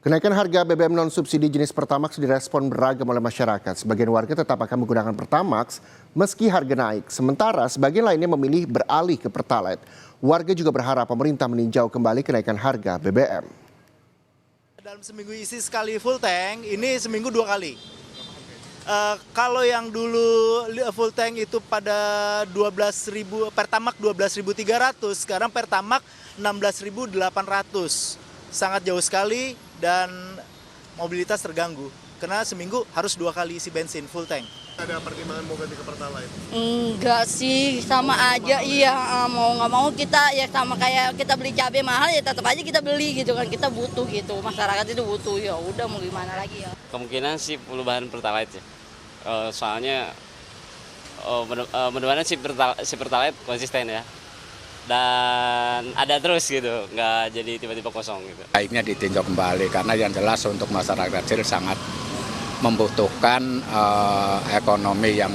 Kenaikan harga BBM non-subsidi jenis Pertamax direspon beragam oleh masyarakat. Sebagian warga tetap akan menggunakan Pertamax meski harga naik. Sementara sebagian lainnya memilih beralih ke Pertalite. Warga juga berharap pemerintah meninjau kembali kenaikan harga BBM. Dalam seminggu isi sekali full tank, ini seminggu 2 kali. Kalau yang dulu full tank itu pada 12.000, Pertamax 12.300, sekarang Pertamax 16.800. Sangat jauh sekali dan mobilitas terganggu. Karena seminggu harus 2 kali isi bensin full tank. Ada pertimbangan mau ganti ke Pertalite? Enggak sih, sama aja. Iya, mau nggak mau kita ya sama kayak kita beli cabai mahal ya tetap aja kita beli gitu kan. Kita butuh gitu, masyarakat itu butuh, ya udah mau gimana lagi ya. Kemungkinan sih perubahan Pertalite ya. Soalnya mudah-mudahan si Pertalite konsisten ya. Dan ada terus gitu, nggak jadi tiba-tiba kosong gitu. Baiknya ditinjau kembali karena yang jelas untuk masyarakat kecil sangat membutuhkan ekonomi yang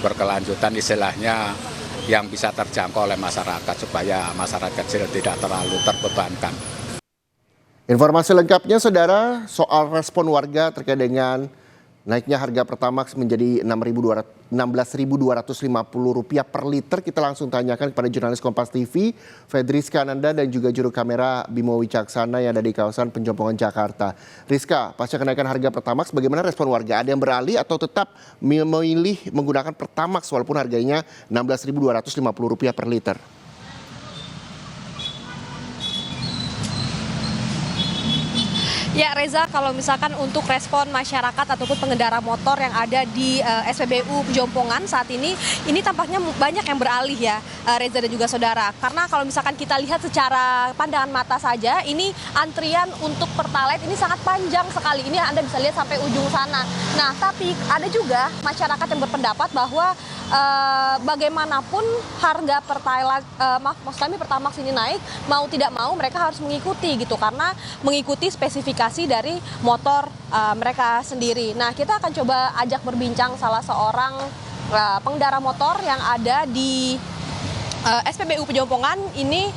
berkelanjutan, istilahnya yang bisa terjangkau oleh masyarakat supaya masyarakat kecil tidak terlalu terbebankan. Informasi lengkapnya saudara soal respon warga terkait dengan naiknya harga Pertamax menjadi Rp16.250 per liter. Kita langsung tanyakan kepada jurnalis Kompas TV, Fedri Skananda dan juga juru kamera Bimo Wicaksana yang ada di kawasan Penjompongan, Jakarta. Rizka, pasca kenaikan harga Pertamax, bagaimana respon warga? Ada yang beralih atau tetap memilih menggunakan Pertamax walaupun harganya Rp16.250 per liter? Ya Reza, kalau misalkan untuk respon masyarakat ataupun pengendara motor yang ada di SPBU Penjompongan saat ini tampaknya banyak yang beralih ya Reza dan juga saudara. Karena kalau misalkan kita lihat secara pandangan mata saja, ini antrian untuk Pertalite ini sangat panjang sekali. Ini Anda bisa lihat sampai ujung sana. Nah, tapi ada juga masyarakat yang berpendapat bahwa bagaimanapun harga Pertamax ini naik, mau tidak mau mereka harus mengikuti gitu, karena mengikuti spesifikasi dari motor mereka sendiri. Nah, kita akan coba ajak berbincang salah seorang pengendara motor yang ada di SPBU Penjompongan ini.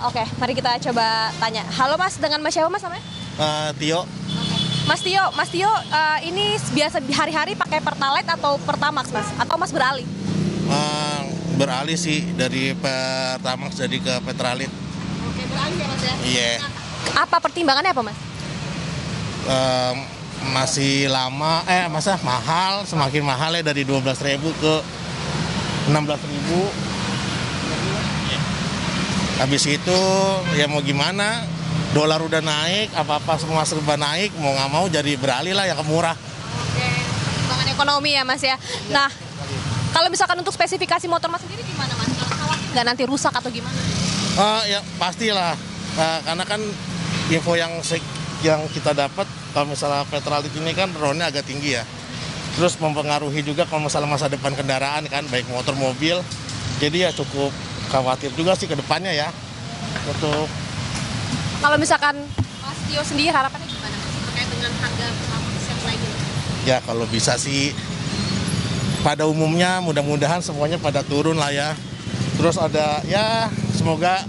Oke, mari kita coba tanya. Halo Mas, dengan Mas siapa Mas namanya? Tio. Mas Tio, ini biasa hari-hari pakai Pertalite atau Pertamax Mas? Atau Mas beralih? Beralih sih dari Pertamax jadi ke Pertalite. Oke, beralih ya Mas ya? Iya. Apa pertimbangannya apa Mas? Masih lama, mahal, semakin mahal ya, dari 12.000 ke 16.000. Habis itu ya mau gimana, dolar udah naik, apa-apa semua serba naik, mau nggak mau jadi beralih lah yang murah. Oke, pertimbangan ekonomi ya Mas ya. Nah, kalau misalkan untuk spesifikasi motor Mas sendiri gimana Mas? Khawatir nggak nanti rusak atau gimana? Ya pastilah, karena kan info yang kita dapat, kalau misalnya Pertalite ini kan ronnya agak tinggi ya. Terus mempengaruhi juga kalau masalah masa depan kendaraan kan, baik motor mobil. Jadi ya cukup khawatir juga sih ke depannya ya. Untuk Kalau misalkan Mas Tio sendiri harapannya gimana Mas terkait dengan harga Pertamax yang naik ini? ya kalau bisa sih pada umumnya mudah-mudahan semuanya pada turun lah ya. Terus ada ya semoga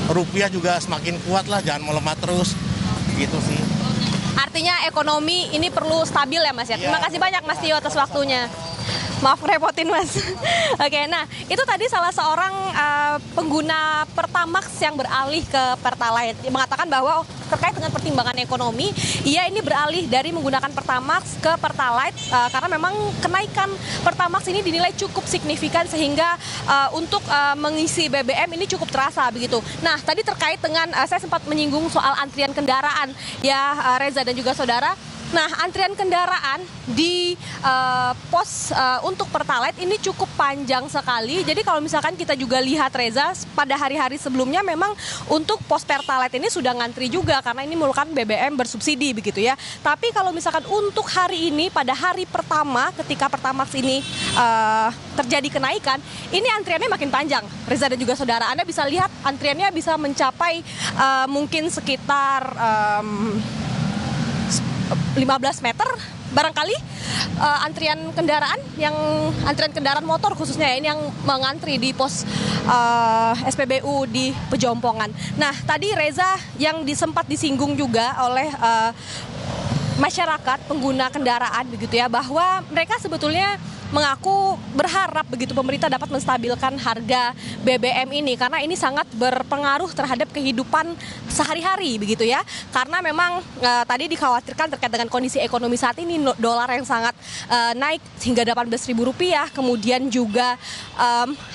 rupiah juga semakin kuat lah, jangan melemah terus. Gitu sih. Artinya ekonomi ini perlu stabil ya Mas ya. Terima kasih banyak Mas Tio atas waktunya. Maaf repotin Mas. Oke, nah itu tadi salah seorang pengguna Pertamax yang beralih ke Pertalite. Dia mengatakan bahwa terkait dengan pertimbangan ekonomi, ia ini beralih dari menggunakan Pertamax ke Pertalite karena memang kenaikan Pertamax ini dinilai cukup signifikan sehingga untuk mengisi BBM ini cukup terasa begitu. Nah tadi terkait dengan saya sempat menyinggung soal antrian kendaraan ya Reza dan juga saudara. Nah, antrian kendaraan di pos untuk Pertalite ini cukup panjang sekali. Jadi kalau misalkan kita juga lihat Reza, pada hari-hari sebelumnya memang untuk pos Pertalite ini sudah ngantri juga karena ini merupakan BBM bersubsidi begitu ya. Tapi kalau misalkan untuk hari ini, pada hari pertama ketika Pertamax ini terjadi kenaikan, ini antriannya makin panjang. Reza dan juga saudara, Anda bisa lihat antriannya bisa mencapai mungkin sekitar 15 meter barangkali antrian kendaraan motor khususnya ya, ini yang mengantri di pos SPBU di Pejompongan. Nah, tadi Reza yang sempat disinggung juga oleh masyarakat pengguna kendaraan begitu ya, bahwa mereka sebetulnya mengaku berharap begitu pemerintah dapat menstabilkan harga BBM ini karena ini sangat berpengaruh terhadap kehidupan sehari-hari begitu ya. Karena memang tadi dikhawatirkan terkait dengan kondisi ekonomi saat ini, dolar yang sangat naik hingga Rp18.000, kemudian juga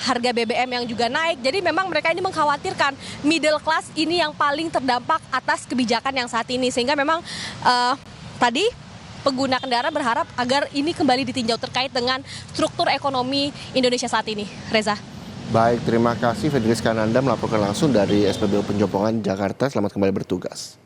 harga BBM yang juga naik. Jadi memang mereka ini mengkhawatirkan middle class ini yang paling terdampak atas kebijakan yang saat ini, sehingga memang tadi pengguna kendaraan berharap agar ini kembali ditinjau terkait dengan struktur ekonomi Indonesia saat ini. Reza. Baik, terima kasih Fedriska Ananda melaporkan langsung dari SPBU Pejompongan, Jakarta. Selamat kembali bertugas.